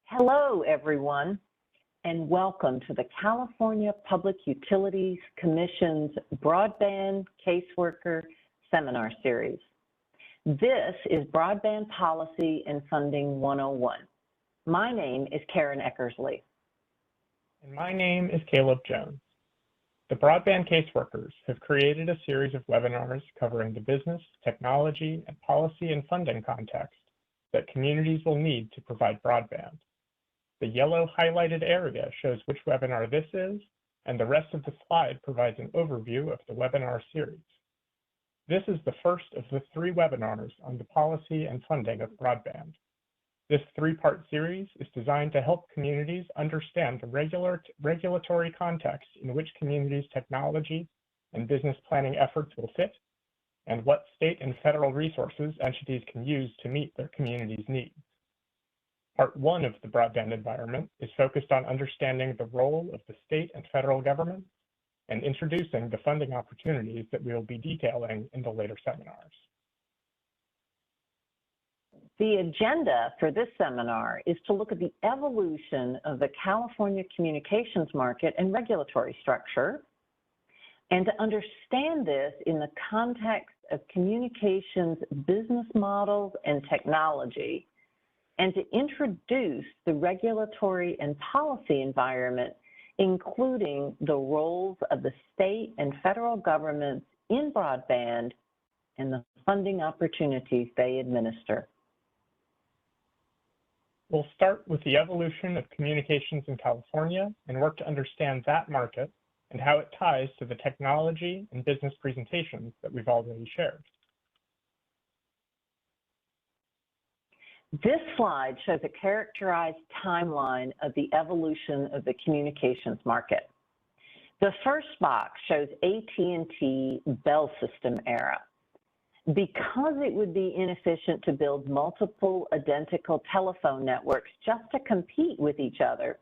Hello, everyone, and welcome to the California Public Utilities Commission's Broadband Caseworker Seminar Series. This is Broadband Policy and Funding 101. My name is Karen Eckersley. And my name is Caleb Jones. The Broadband Caseworkers have created a series of webinars covering the business, technology, and policy and funding context that communities will need to provide broadband. The yellow highlighted area shows which webinar this is, and the rest of the slide provides an overview of the webinar series. This is the first of the 3 webinars on the policy and funding of broadband. This 3-part series is designed to help communities understand the regulatory context in which communities' technology and business planning efforts will fit, and what state and federal resources entities can use to meet their community's needs. Part 1 of the broadband environment is focused on understanding the role of the state and federal government and introducing the funding opportunities that we will be detailing in the later seminars. The agenda for this seminar is to look at the evolution of the California communications market and regulatory structure, and to understand this in the context of communications business models and technology, and to introduce the regulatory and policy environment, including the roles of the state and federal governments in broadband and the funding opportunities they administer. We'll start with the evolution of communications in California and work to understand that market and how it ties to the technology and business presentations that we've already shared. This slide shows a characterized timeline of the evolution of the communications market. The first box shows AT&T Bell System era. Because it would be inefficient to build multiple identical telephone networks just to compete with each other,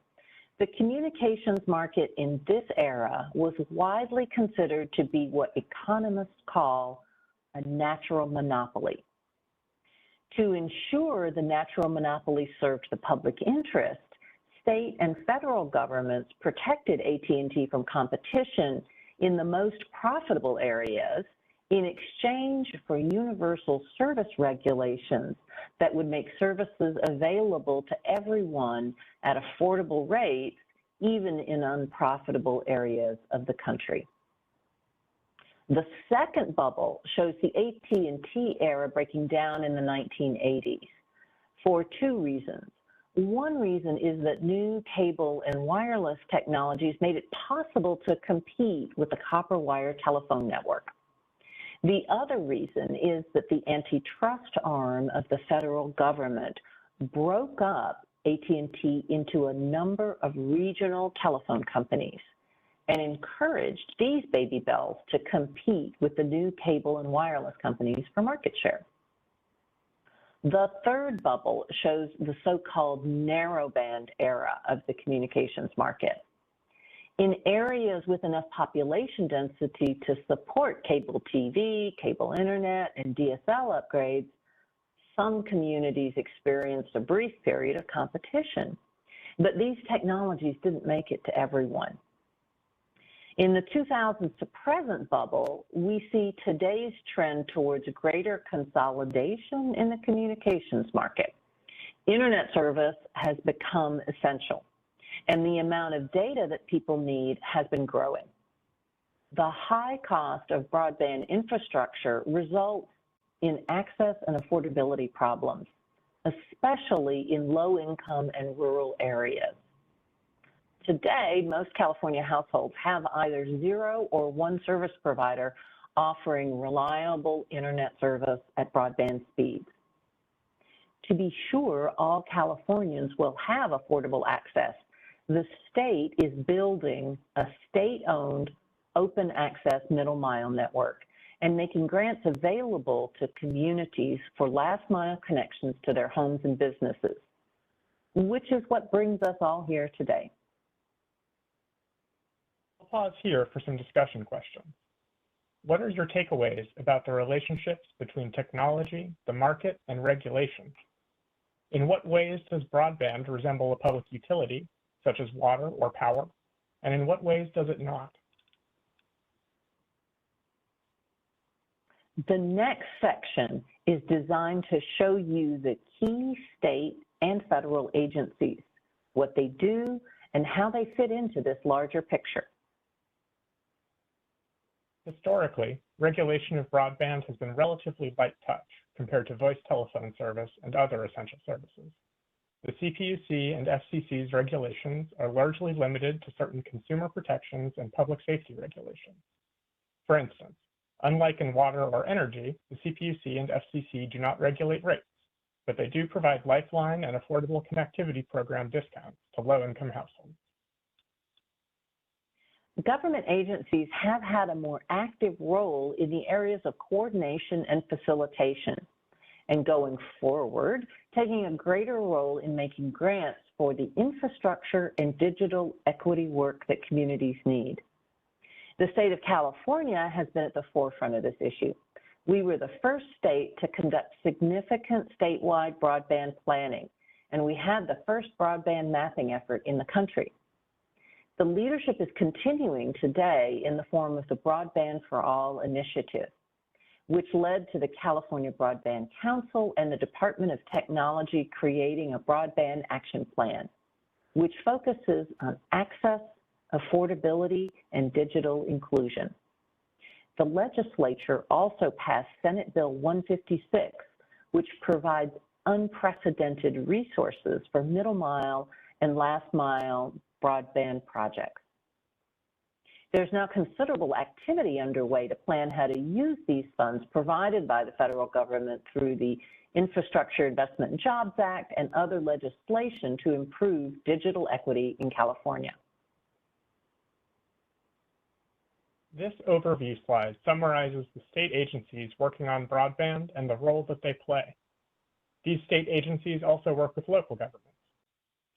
the communications market in this era was widely considered to be what economists call a natural monopoly. To ensure the natural monopoly served the public interest, state and federal governments protected AT&T from competition in the most profitable areas in exchange for universal service regulations that would make services available to everyone at affordable rates, even in unprofitable areas of the country. The second bubble shows the AT&T era breaking down in the 1980s for 2 reasons. One reason is that new cable and wireless technologies made it possible to compete with the copper wire telephone network. The other reason is that the antitrust arm of the federal government broke up AT&T into a number of regional telephone companies and encouraged these baby bells to compete with the new cable and wireless companies for market share. The third bubble shows the so-called narrowband era of the communications market. In areas with enough population density to support cable TV, cable internet, and DSL upgrades, some communities experienced a brief period of competition, but these technologies didn't make it to everyone. In the 2000s to present bubble, we see today's trend towards greater consolidation in the communications market. Internet service has become essential, and the amount of data that people need has been growing. The high cost of broadband infrastructure results in access and affordability problems, especially in low-income and rural areas. Today, most California households have either 0 or 1 service provider offering reliable internet service at broadband speeds. To be sure all Californians will have affordable access, the state is building a state-owned open access middle mile network and making grants available to communities for last mile connections to their homes and businesses, which is what brings us all here today. I'll pause here for some discussion questions. What are your takeaways about the relationships between technology, the market, and regulation? In what ways does broadband resemble a public utility, such as water or power, and in what ways does it not? The next section is designed to show you the key state and federal agencies, what they do, and how they fit into this larger picture. Historically, regulation of broadband has been relatively light touch compared to voice telephone service and other essential services. The CPUC and FCC's regulations are largely limited to certain consumer protections and public safety regulations. For instance, unlike in water or energy, the CPUC and FCC do not regulate rates, but they do provide lifeline and affordable connectivity program discounts to low-income households. Government agencies have had a more active role in the areas of coordination and facilitation, and going forward, taking a greater role in making grants for the infrastructure and digital equity work that communities need. The state of California has been at the forefront of this issue. We were the first state to conduct significant statewide broadband planning, and we had the first broadband mapping effort in the country. The leadership is continuing today in the form of the Broadband for All initiative, which led to the California Broadband Council and the Department of Technology creating a broadband action plan, which focuses on access, affordability, and digital inclusion. The legislature also passed Senate Bill 156, which provides unprecedented resources for middle mile and last mile broadband projects. There's now considerable activity underway to plan how to use these funds provided by the federal government through the Infrastructure Investment and Jobs Act and other legislation to improve digital equity in California. This overview slide summarizes the state agencies working on broadband and the role that they play. These state agencies also work with local governments.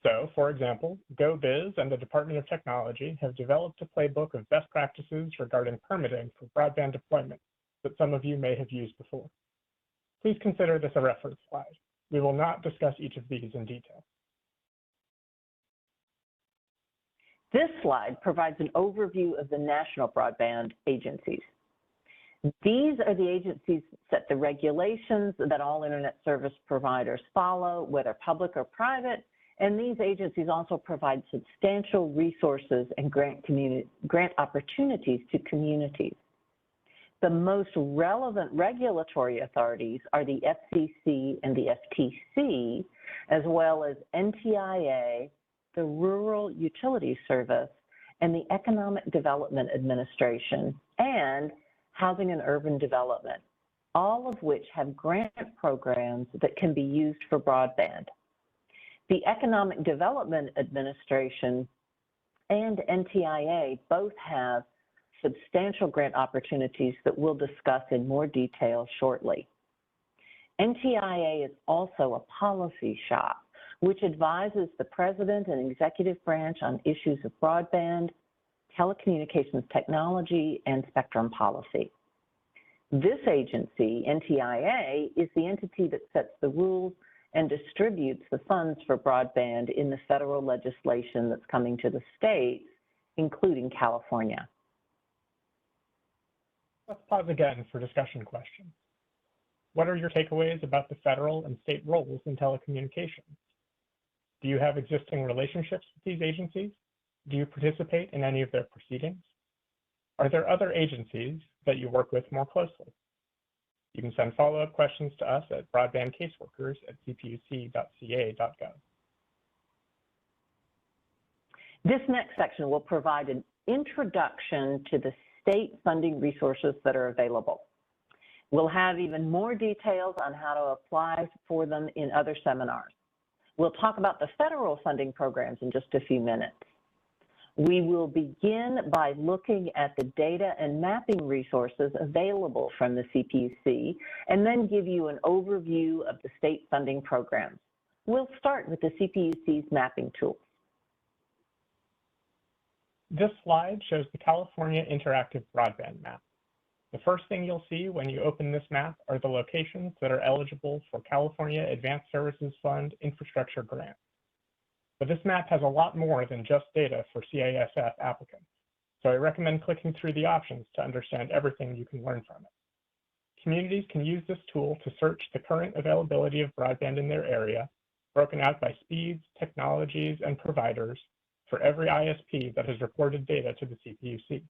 So, for example, GoBiz and the Department of Technology have developed a playbook of best practices regarding permitting for broadband deployment that some of you may have used before. Please consider this a reference slide. We will not discuss each of these in detail. This slide provides an overview of the national broadband agencies. These are the agencies that set the regulations that all internet service providers follow, whether public or private, and these agencies also provide substantial resources and grant opportunities to communities. The most relevant regulatory authorities are the FCC and the FTC, as well as NTIA, the Rural Utilities Service, and the Economic Development Administration, and Housing and Urban Development, all of which have grant programs that can be used for broadband. The Economic Development Administration and NTIA both have substantial grant opportunities that we'll discuss in more detail shortly. NTIA is also a policy shop, which advises the president and executive branch on issues of broadband, telecommunications technology, and spectrum policy. This agency, NTIA, is the entity that sets the rules and distributes the funds for broadband in the federal legislation that's coming to the states, including California. Let's pause again for discussion questions. What are your takeaways about the federal and state roles in telecommunications? Do you have existing relationships with these agencies? Do you participate in any of their proceedings? Are there other agencies that you work with more closely? You can send follow-up questions to us at broadbandcaseworkers@cpuc.ca.gov. This next section will provide an introduction to the state funding resources that are available. We'll have even more details on how to apply for them in other seminars. We'll talk about the federal funding programs in just a few minutes. We will begin by looking at the data and mapping resources available from the CPUC, and then give you an overview of the state funding programs. We'll start with the CPUC's mapping tools. This slide shows the California Interactive Broadband Map. The first thing you'll see when you open this map are the locations that are eligible for California Advanced Services Fund infrastructure grants. But this map has a lot more than just data for CASF applicants, so I recommend clicking through the options to understand everything you can learn from it. Communities can use this tool to search the current availability of broadband in their area, broken out by speeds, technologies, and providers for every ISP that has reported data to the CPUC.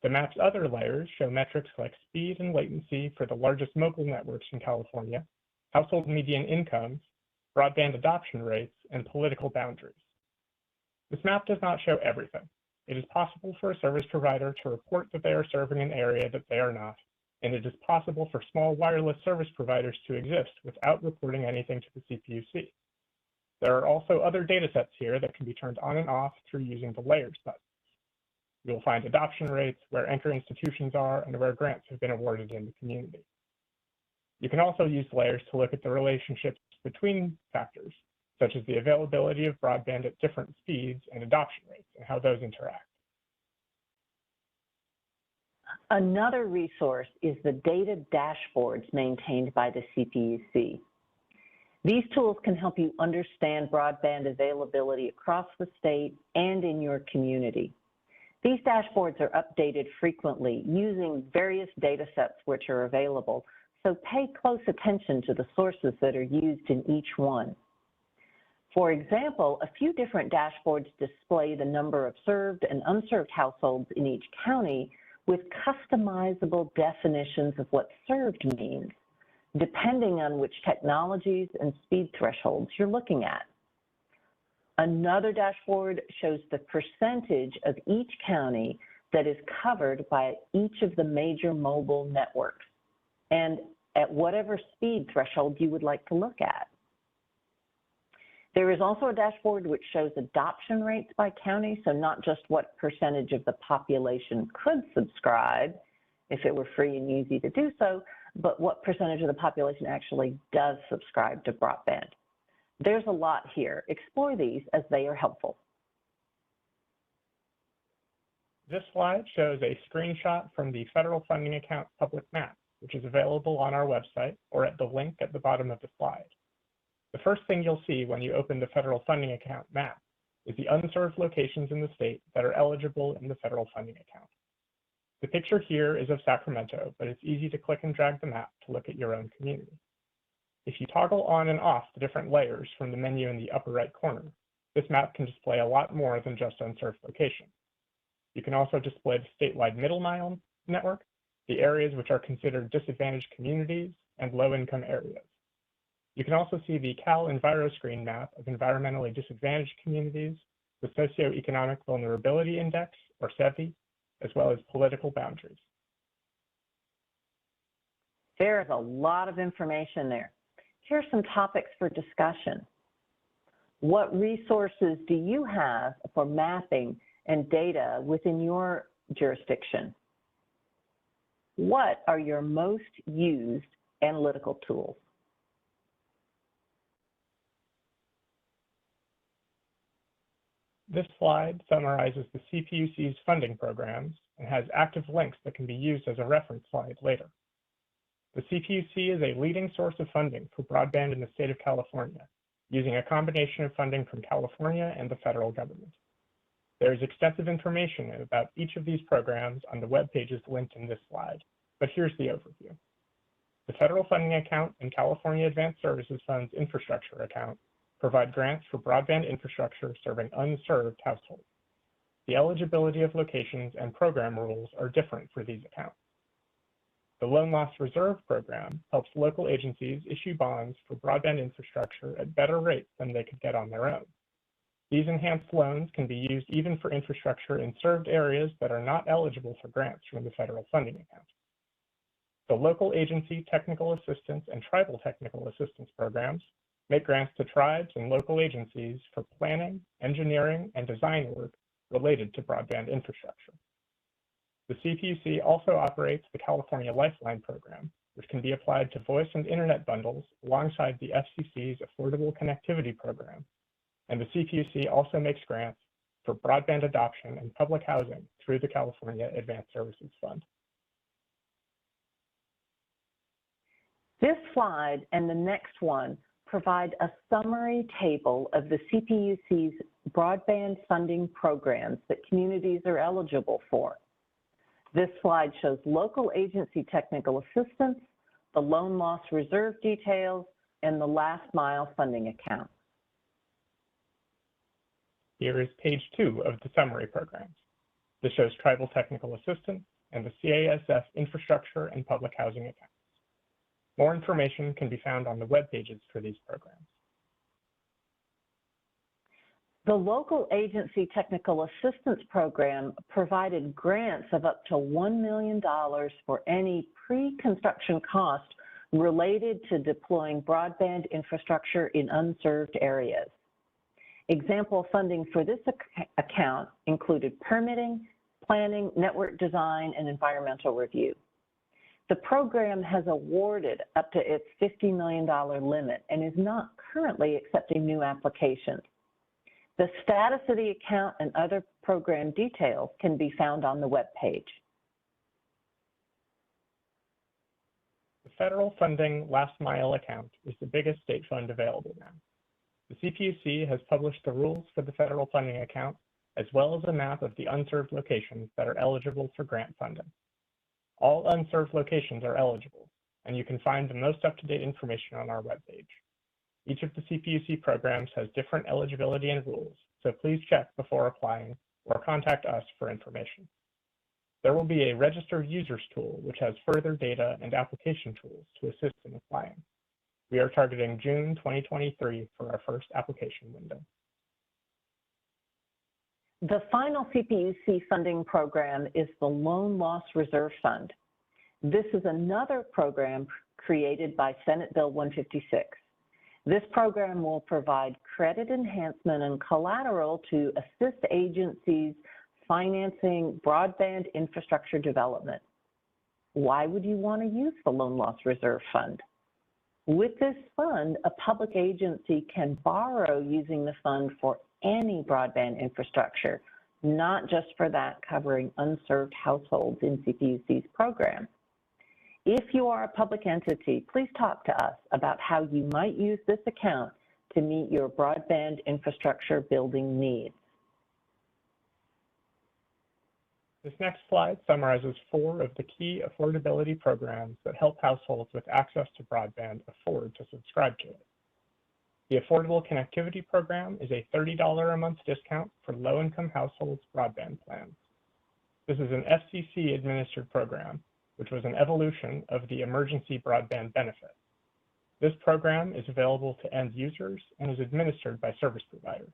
The map's other layers show metrics like speed and latency for the largest mobile networks in California, household median incomes, broadband adoption rates, and political boundaries. This map does not show everything. It is possible for a service provider to report that they are serving an area that they are not, and it is possible for small wireless service providers to exist without reporting anything to the CPUC. There are also other data sets here that can be turned on and off through using the Layers button. You will find adoption rates, where anchor institutions are, and where grants have been awarded in the community. You can also use Layers to look at the relationships between factors, such as the availability of broadband at different speeds and adoption rates, and how those interact. Another resource is the data dashboards maintained by the CPUC. These tools can help you understand broadband availability across the state and in your community. These dashboards are updated frequently using various data sets which are available, so pay close attention to the sources that are used in each one. For example, a few different dashboards display the number of served and unserved households in each county with customizable definitions of what served means, depending on which technologies and speed thresholds you're looking at. Another dashboard shows the percentage of each county that is covered by each of the major mobile networks, and at whatever speed threshold you would like to look at. There is also a dashboard which shows adoption rates by county, so not just what percentage of the population could subscribe if it were free and easy to do so, but what percentage of the population actually does subscribe to broadband. There's a lot here. Explore these as they are helpful. This slide shows a screenshot from the Federal Funding Account public map, which is available on our website or at the link at the bottom of the slide. The first thing you'll see when you open the Federal Funding Account map is the unserved locations in the state that are eligible in the Federal Funding Account. The picture here is of Sacramento, but it's easy to click and drag the map to look at your own community. If you toggle on and off the different layers from the menu in the upper right corner, this map can display a lot more than just unserved locations. You can also display the statewide middle mile network, the areas which are considered disadvantaged communities, and low-income areas. You can also see the Cal EnviroScreen map of environmentally disadvantaged communities, the Socioeconomic Vulnerability Index, or SEVI, as well as political boundaries. There is a lot of information there. Here are some topics for discussion. What resources do you have for mapping and data within your jurisdiction? What are your most used analytical tools? This slide summarizes the CPUC's funding programs and has active links that can be used as a reference slide later. The CPUC is a leading source of funding for broadband in the state of California, using a combination of funding from California and the federal government. There is extensive information about each of these programs on the web pages linked in this slide, but here's the overview. The Federal Funding Account and California Advanced Services Fund's infrastructure account provide grants for broadband infrastructure serving unserved households. The eligibility of locations and program rules are different for these accounts. The Loan Loss Reserve Program helps local agencies issue bonds for broadband infrastructure at better rates than they could get on their own. These enhanced loans can be used even for infrastructure in served areas that are not eligible for grants from the federal funding account. The Local Agency Technical Assistance and Tribal Technical Assistance Programs make grants to tribes and local agencies for planning, engineering, and design work related to broadband infrastructure. The CPUC also operates the California Lifeline program, which can be applied to voice and internet bundles alongside the FCC's Affordable Connectivity Program. And the CPUC also makes grants for broadband adoption and public housing through the California Advanced Services Fund. This slide and the next one provide a summary table of the CPUC's broadband funding programs that communities are eligible for. This slide shows local agency technical assistance, the loan loss reserve details, and the last mile funding account. Here is page 2 of the summary programs. This shows tribal technical assistance and the CASF infrastructure and public housing accounts. More information can be found on the web pages for these programs. The local agency technical assistance program provided grants of up to $1 million for any pre-construction cost related to deploying broadband infrastructure in unserved areas. Example funding for this account included permitting, planning, network design, and environmental review. The program has awarded up to its $50 million limit and is not currently accepting new applications. The status of the account and other program details can be found on the web page. The federal funding last mile account is the biggest state fund available now. The CPUC has published the rules for the federal funding account, as well as a map of the unserved locations that are eligible for grant funding. All unserved locations are eligible, and you can find the most up-to-date information on our webpage. Each of the CPUC programs has different eligibility and rules, so please check before applying or contact us for information. There will be a registered users tool, which has further data and application tools to assist in applying. We are targeting June 2023 for our first application window. The final CPUC funding program is the Loan Loss Reserve Fund. This is another program created by Senate Bill 156. This program will provide credit enhancement and collateral to assist agencies financing broadband infrastructure development. Why would you want to use the Loan Loss Reserve Fund? With this fund, a public agency can borrow using the fund for any broadband infrastructure, not just for that covering unserved households in CPUC's program. If you are a public entity, please talk to us about how you might use this account to meet your broadband infrastructure building needs. This next slide summarizes 4 of the key affordability programs that help households with access to broadband afford to subscribe to it. The Affordable Connectivity Program is a $30 a month discount for low-income households' broadband plans. This is an FCC-administered program, which was an evolution of the Emergency Broadband Benefit. This program is available to end users and is administered by service providers.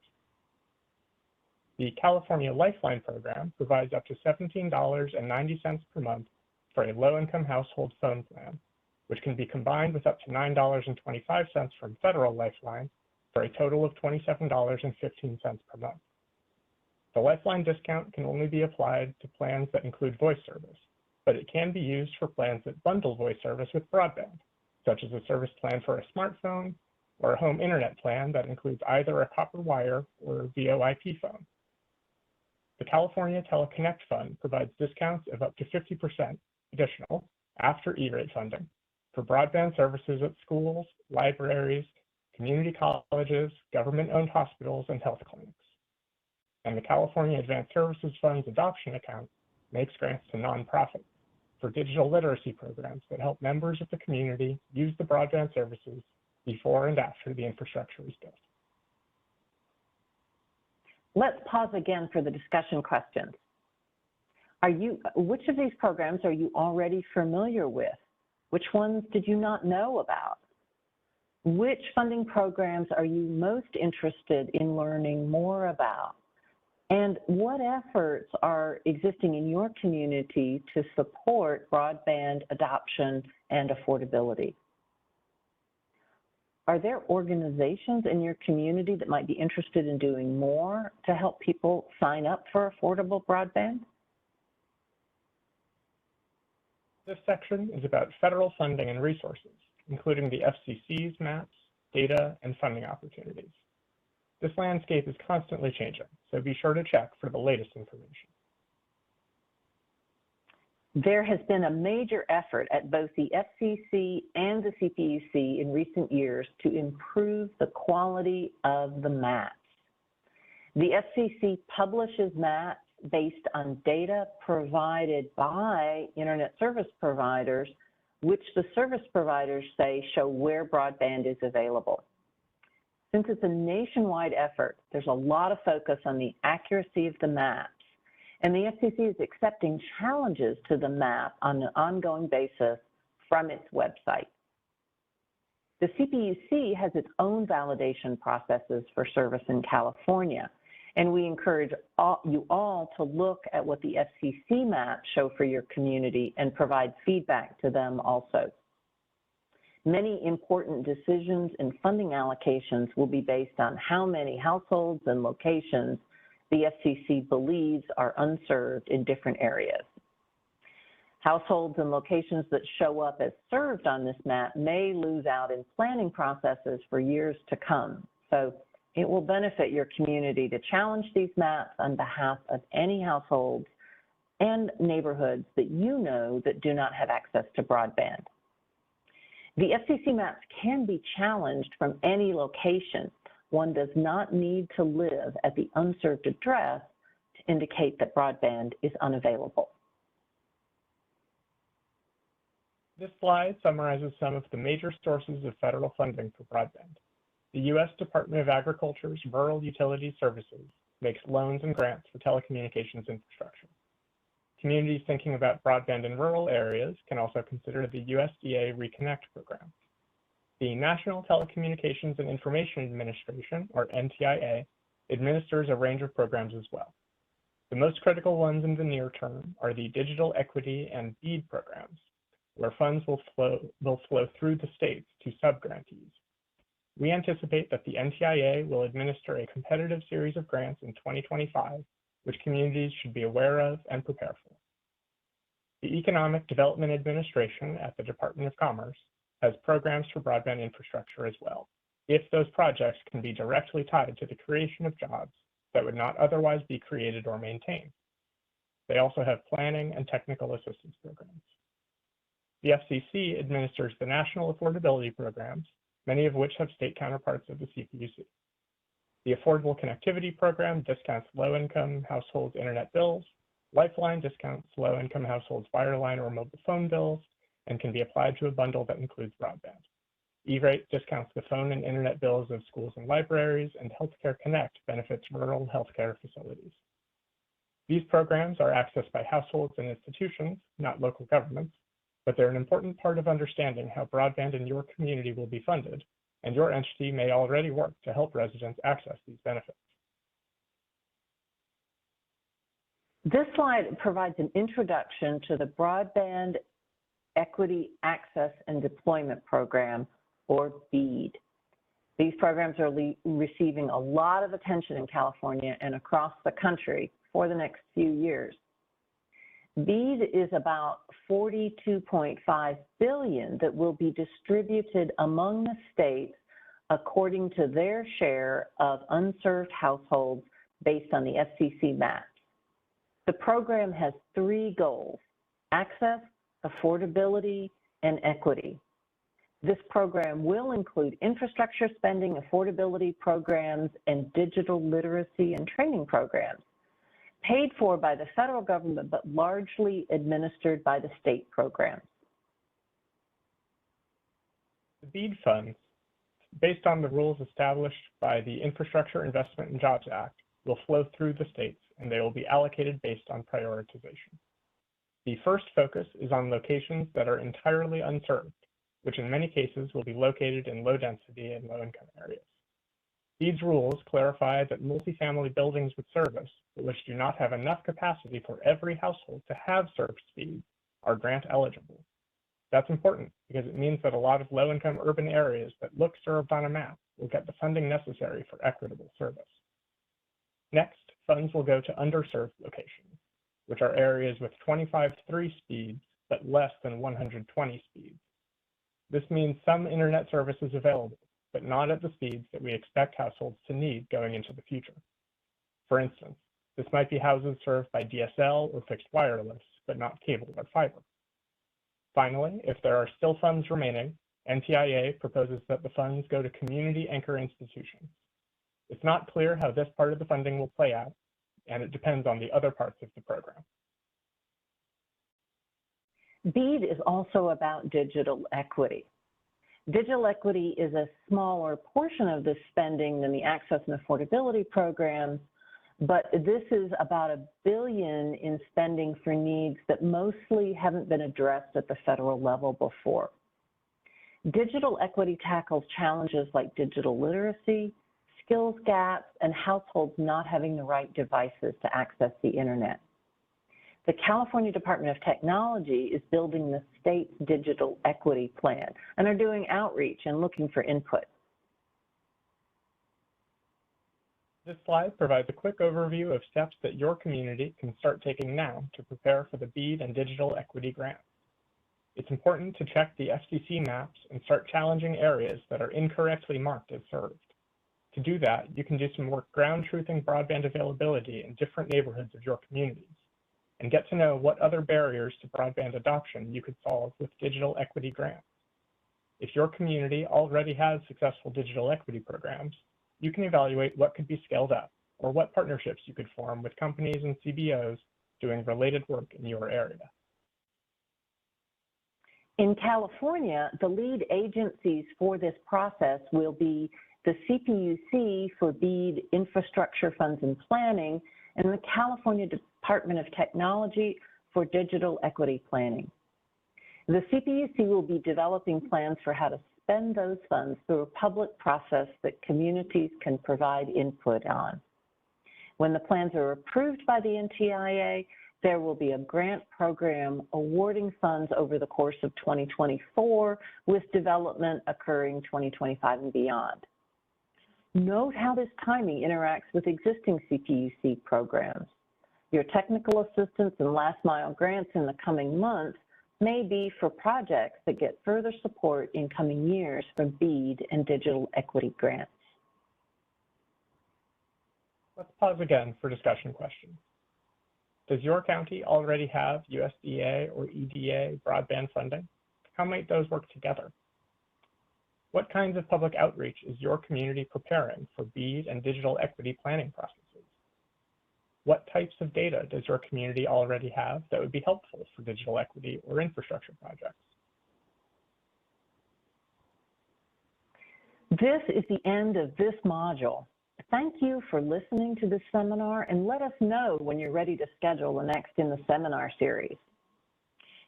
The California Lifeline program provides up to $17.90 per month for a low-income household phone plan, which can be combined with up to $9.25 from Federal Lifeline for a total of $27.15 per month. The Lifeline discount can only be applied to plans that include voice service, but it can be used for plans that bundle voice service with broadband, such as a service plan for a smartphone or a home internet plan that includes either a copper wire or VoIP phone. The California Teleconnect Fund provides discounts of up to 50% additional after E-rate funding for broadband services at schools, libraries, community colleges, government-owned hospitals, and health clinics. And the California Advanced Services Fund's adoption account makes grants to nonprofits for digital literacy programs that help members of the community use the broadband services before and after the infrastructure is built. Let's pause again for the discussion questions. Which of these programs are you already familiar with? Which ones did you not know about? Which funding programs are you most interested in learning more about? And what efforts are existing in your community to support broadband adoption and affordability? Are there organizations in your community that might be interested in doing more to help people sign up for affordable broadband? This section is about federal funding and resources, including the FCC's maps, data, and funding opportunities. This landscape is constantly changing, so be sure to check for the latest information. There has been a major effort at both the FCC and the CPUC in recent years to improve the quality of the maps. The FCC publishes maps based on data provided by internet service providers, which the service providers say show where broadband is available. Since it's a nationwide effort, there's a lot of focus on the accuracy of the maps, and the FCC is accepting challenges to the map on an ongoing basis from its website. The CPUC has its own validation processes for service in California, and we encourage you all to look at what the FCC maps show for your community and provide feedback to them also. Many important decisions and funding allocations will be based on how many households and locations the FCC believes are unserved in different areas. Households and locations that show up as served on this map may lose out in planning processes for years to come. So it will benefit your community to challenge these maps on behalf of any households and neighborhoods that you know that do not have access to broadband. The FCC maps can be challenged from any location. One does not need to live at the unserved address to indicate that broadband is unavailable. This slide summarizes some of the major sources of federal funding for broadband. The U.S. Department of Agriculture's Rural Utility Services makes loans and grants for telecommunications infrastructure. Communities thinking about broadband in rural areas can also consider the USDA Reconnect program. The National Telecommunications and Information Administration, or NTIA, administers a range of programs as well. The most critical ones in the near term are the Digital Equity and BEAD programs, where funds will flow through the states to subgrantees. We anticipate that the NTIA will administer a competitive series of grants in 2025, which communities should be aware of and prepare for. The Economic Development Administration at the Department of Commerce has programs for broadband infrastructure as well, if those projects can be directly tied to the creation of jobs that would not otherwise be created or maintained. They also have planning and technical assistance programs. The FCC administers the National Affordability Programs, many of which have state counterparts of the CPUC. The Affordable Connectivity Program discounts low-income households' internet bills. Lifeline discounts low-income households' wireline or mobile phone bills and can be applied to a bundle that includes broadband. E-rate discounts the phone and internet bills of schools and libraries, and Healthcare Connect benefits rural healthcare facilities. These programs are accessed by households and institutions, not local governments, but they're an important part of understanding how broadband in your community will be funded, and your entity may already work to help residents access these benefits. This slide provides an introduction to the Broadband Equity Access and Deployment Program, or BEAD. These programs are receiving a lot of attention in California and across the country for the next few years. BEAD is about $42.5 billion that will be distributed among the states according to their share of unserved households based on the FCC maps. The program has three goals: access, affordability, and equity. This program will include infrastructure spending, affordability programs, and digital literacy and training programs, paid for by the federal government, but largely administered by the state programs. The BEAD funds, based on the rules established by the Infrastructure Investment and Jobs Act, will flow through the states, and they will be allocated based on prioritization. The first focus is on locations that are entirely unserved, which in many cases will be located in low density and low income areas. These rules clarify that multifamily buildings with service, but which do not have enough capacity for every household to have service speed, are grant eligible. That's important because it means that a lot of low-income urban areas that look served on a map will get the funding necessary for equitable service. Next, funds will go to underserved locations, which are areas with 25/3 speeds, but less than 120 speeds. This means some internet service is available, but not at the speeds that we expect households to need going into the future. For instance, this might be houses served by DSL or fixed wireless, but not cable or fiber. Finally, if there are still funds remaining, NTIA proposes that the funds go to community anchor institutions. It's not clear how this part of the funding will play out, and it depends on the other parts of the program. BEAD is also about digital equity. Digital equity is a smaller portion of this spending than the access and affordability programs, but this is about $1 billion in spending for needs that mostly haven't been addressed at the federal level before. Digital equity tackles challenges like digital literacy, skills gaps, and households not having the right devices to access the internet. The California Department of Technology is building the state's digital equity plan and are doing outreach and looking for input. This slide provides a quick overview of steps that your community can start taking now to prepare for the BEAD and digital equity grants. It's important to check the FCC maps and start challenging areas that are incorrectly marked as served. To do that, you can do some work ground truthing broadband availability in different neighborhoods of your communities, and get to know what other barriers to broadband adoption you could solve with digital equity grants. If your community already has successful digital equity programs, you can evaluate what could be scaled up or what partnerships you could form with companies and CBOs doing related work in your area. In California, the lead agencies for this process will be the CPUC for BEAD Infrastructure Funds and Planning, and the California Department of Technology for Digital Equity Planning. The CPUC will be developing plans for how to spend those funds through a public process that communities can provide input on. When the plans are approved by the NTIA, there will be a grant program awarding funds over the course of 2024, with development occurring 2025 and beyond. Note how this timing interacts with existing CPUC programs. Your technical assistance and last mile grants in the coming months may be for projects that get further support in coming years from BEAD and digital equity grants. Let's pause again for discussion questions. Does your county already have USDA or EDA broadband funding? How might those work together? What kinds of public outreach is your community preparing for BEAD and digital equity planning processes? What types of data does your community already have that would be helpful for digital equity or infrastructure projects? This is the end of this module. Thank you for listening to this seminar, and let us know when you're ready to schedule the next in the seminar series.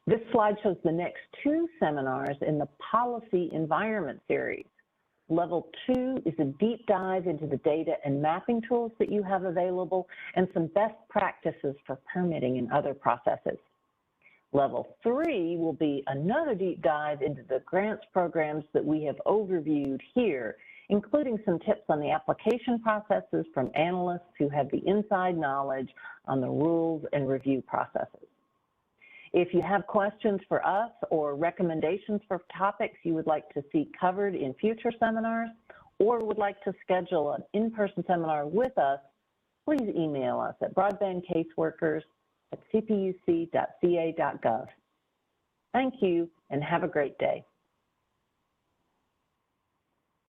This slide shows the next 2 seminars in the Policy Environment series. Level 2 is a deep dive into the data and mapping tools that you have available and some best practices for permitting and other processes. Level 3 will be another deep dive into the grants programs that we have overviewed here, including some tips on the application processes from analysts who have the inside knowledge on the rules and review processes. If you have questions for us or recommendations for topics you would like to see covered in future seminars, or would like to schedule an in-person seminar with us, please email us at broadbandcaseworkers@cpuc.ca.gov. Thank you, and have a great day.